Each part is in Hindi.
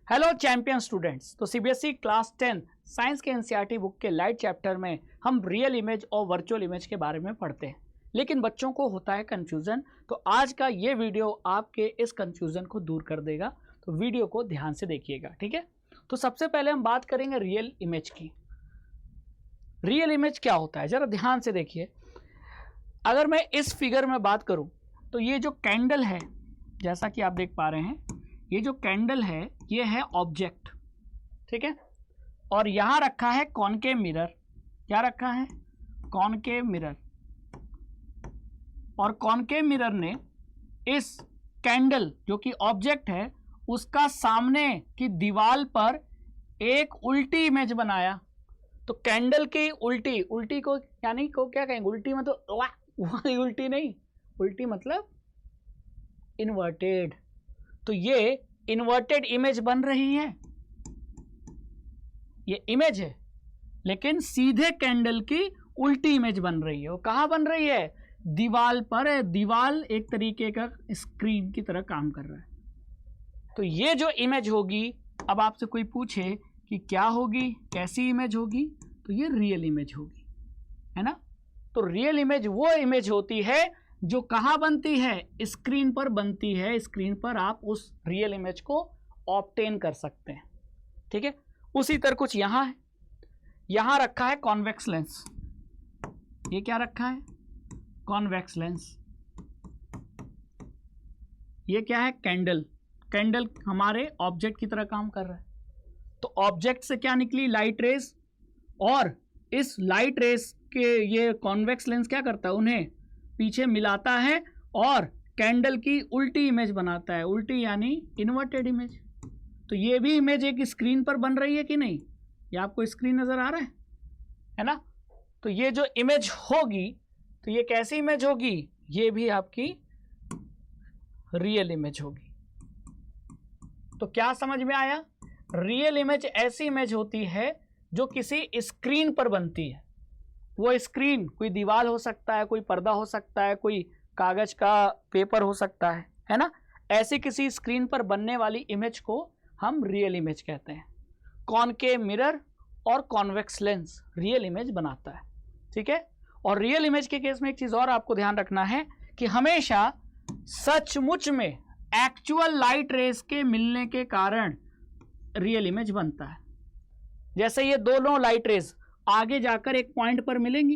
Hello champion students. तो सीबीएसई क्लास 10 साइंस के एनसीईआरटी बुक के लाइट चैप्टर में हम रियल इमेज और वर्चुअल इमेज के बारे में पढ़ते हैं, लेकिन बच्चों को होता है कंफ्यूजन। तो आज का ये वीडियो आपके इस कंफ्यूजन को दूर कर देगा, तो वीडियो को ध्यान से देखिएगा, ठीक है। तो सबसे पहले हम बात करेंगे रियल इमेज की। रियल इमेज क्या होता है, जरा ध्यान से देखिए। अगर मैं इस फिगर में बात करूं तो ये जो कैंडल है, जैसा कि आप देख पा रहे हैं, ये जो कैंडल है ये है ऑब्जेक्ट, ठीक है। और यहां रखा है कॉनकेव मिरर। क्या रखा है? Concave mirror. और कॉनकेव मिरर ने इस कैंडल जो कि ऑब्जेक्ट है उसका सामने की दीवार पर एक उल्टी इमेज बनाया। तो कैंडल की उल्टी, उल्टी को यानी को क्या कहेंगे? उल्टी मतलब वाली उल्टी नहीं, उल्टी मतलब इन्वर्टेड। तो ये इन्वर्टेड इमेज बन रही है, ये इमेज है, लेकिन सीधे कैंडल की उल्टी इमेज बन रही है। वो कहां बन रही है? दीवार पर है। दीवार एक तरीके का स्क्रीन की तरह काम कर रहा है। तो ये जो इमेज होगी, अब आपसे कोई पूछे कि क्या होगी, कैसी इमेज होगी, तो ये रियल इमेज होगी, है ना। तो रियल इमेज वो इमेज होती है जो कहां बनती है? स्क्रीन पर बनती है। स्क्रीन पर आप उस रियल इमेज को ऑब्टेन कर सकते हैं, ठीक है। उसी तरह कुछ यहां है, यहां रखा है कॉन्वेक्स लेंस। ये क्या रखा है? Convex lens. ये क्या है? कैंडल। कैंडल हमारे ऑब्जेक्ट की तरह काम कर रहा है। तो ऑब्जेक्ट से क्या निकली? Light rays. और इस लाइट रेस के ये कॉन्वेक्स लेंस क्या करता है? उन्हें पीछे मिलाता है और कैंडल की उल्टी इमेज बनाता है। उल्टी यानी इन्वर्टेड इमेज। तो ये भी इमेज एक स्क्रीन पर बन रही है कि नहीं? ये आपको स्क्रीन नजर आ रहा है ना। तो ये जो इमेज होगी, तो ये कैसी इमेज होगी? ये भी आपकी रियल इमेज होगी। तो क्या समझ में आया? रियल इमेज ऐसी इमेज होती है जो किसी स्क्रीन पर बनती है। वो स्क्रीन कोई दीवार हो सकता है, कोई पर्दा हो सकता है, कोई कागज का पेपर हो सकता है ना। ऐसी किसी स्क्रीन पर बनने वाली इमेज को हम रियल इमेज कहते हैं। कॉनकेव मिरर और कॉन्वेक्स लेंस रियल इमेज बनाता है, ठीक है। और रियल इमेज के केस में एक चीज और आपको ध्यान रखना है कि हमेशा सचमुच में एक्चुअल लाइट रेस के मिलने के कारण रियल इमेज बनता है। जैसे ये दोनों लाइट रेस आगे जाकर एक पॉइंट पर मिलेंगी,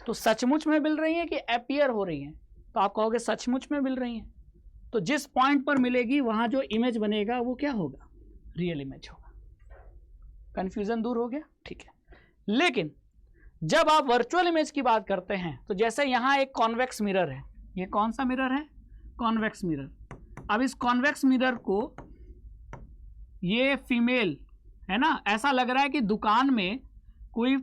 तो सचमुच में मिल रही हैं कि अपीयर हो रही हैं? तो आप कहोगे सचमुच में मिल रही हैं। तो जिस पॉइंट पर मिलेगी वहां जो इमेज बनेगा वो क्या होगा? रियल इमेज होगा। कंफ्यूजन दूर हो गया, ठीक है। लेकिन जब आप वर्चुअल इमेज की बात करते हैं, तो जैसे यहां एक कॉन्वेक्स मिरर है। ये कौन सा मिरर है? Convex mirror. अब इस कॉन्वेक्स मिरर को, ये फीमेल है ना, ऐसा लग रहा है कि दुकान में कोई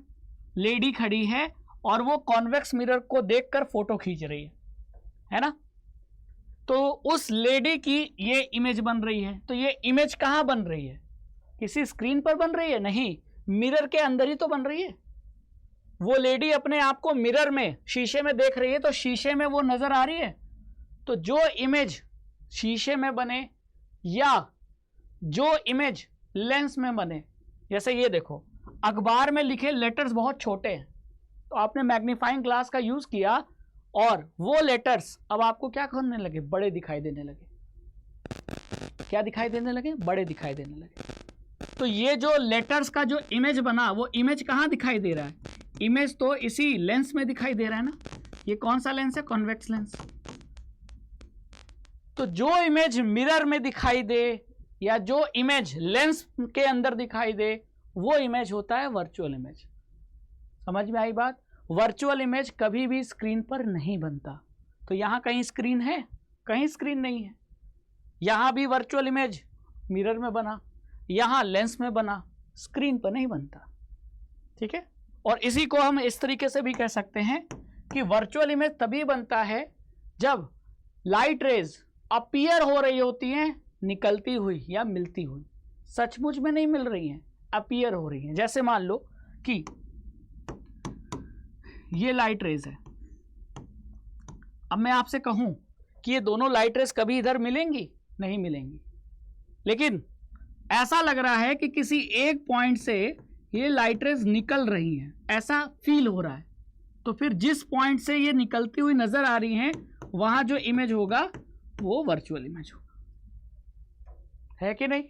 लेडी खड़ी है और वो कॉन्वेक्स मिरर को देखकर फोटो खींच रही है ना। तो उस लेडी की ये इमेज बन रही है। तो ये इमेज कहां बन रही है? किसी स्क्रीन पर बन रही है? नहीं, मिरर के अंदर ही तो बन रही है। वो लेडी अपने आप को मिरर में, शीशे में देख रही है, तो शीशे में वो नजर आ रही है। तो जो इमेज शीशे में बने या जो इमेज लेंस में बने, जैसे ये देखो, अखबार में लिखे लेटर्स बहुत छोटे हैं, तो आपने मैग्नीफाइंग ग्लास का यूज किया और वो लेटर्स अब आपको क्या करने लगे? बड़े दिखाई देने लगे। क्या दिखाई देने लगे? बड़े दिखाई देने लगे। तो ये जो लेटर्स का जो इमेज बना, वो इमेज कहां दिखाई दे रहा है? इमेज तो इसी लेंस में दिखाई दे रहा है ना। ये कौन सा लेंस है? Convex lens. तो जो इमेज मिरर में दिखाई दे या जो इमेज लेंस के अंदर दिखाई दे, वो इमेज होता है वर्चुअल इमेज। समझ में आई बात? वर्चुअल इमेज कभी भी स्क्रीन पर नहीं बनता। तो यहां कहीं स्क्रीन है? कहीं स्क्रीन नहीं है। यहां भी वर्चुअल इमेज मिरर में बना, यहां लेंस में बना, स्क्रीन पर नहीं बनता, ठीक है। और इसी को हम इस तरीके से भी कह सकते हैं कि वर्चुअल इमेज तभी बनता है जब लाइट रेज अपीयर हो रही होती हैं, निकलती हुई या मिलती हुई। सचमुच में नहीं मिल रही हैं, अपीयर हो रही हैं। जैसे मान लो कि ये लाइट रेज है। अब मैं आपसे कहूं कि ये दोनों लाइट रेज कभी इधर मिलेंगी? नहीं मिलेंगी। लेकिन ऐसा लग रहा है कि किसी एक पॉइंट से ये लाइट रेज निकल रही हैं, ऐसा फील हो रहा है, तो फिर जिस पॉइंट से ये निकलती हुई नजर आ रही हैं वहां जो इमेज होगा वो वर्चुअल इमेज होगा, है कि नहीं?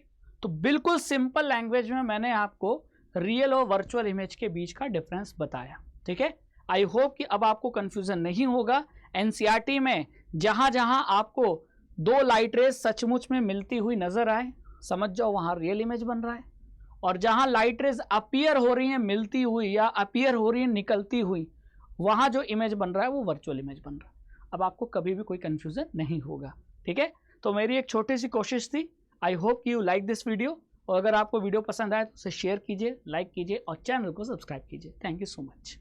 तो बिल्कुल सिंपल लैंग्वेज में मैंने आपको रियल और वर्चुअल इमेज के बीच का डिफरेंस बताया, ठीक है। आई होप कि अब आपको कंफ्यूजन नहीं होगा। एनसीईआरटी में जहां जहां आपको दो लाइट रेज सचमुच में मिलती हुई नजर आए, समझ जाओ वहां रियल इमेज बन रहा है, और जहां लाइट रेज अपीयर हो रही हैं मिलती हुई या अपीयर हो रही हैं निकलती हुई, वहां जो इमेज बन रहा है वो वर्चुअल इमेज बन रहा है। अब आपको कभी भी कोई कंफ्यूजन नहीं होगा, ठीक है। तो मेरी एक छोटी सी कोशिश थी। I hope you like this video, और अगर आपको वीडियो पसंद आए तो उसे शेयर कीजिए, लाइक कीजिए और चैनल को सब्सक्राइब कीजिए। Thank you so much.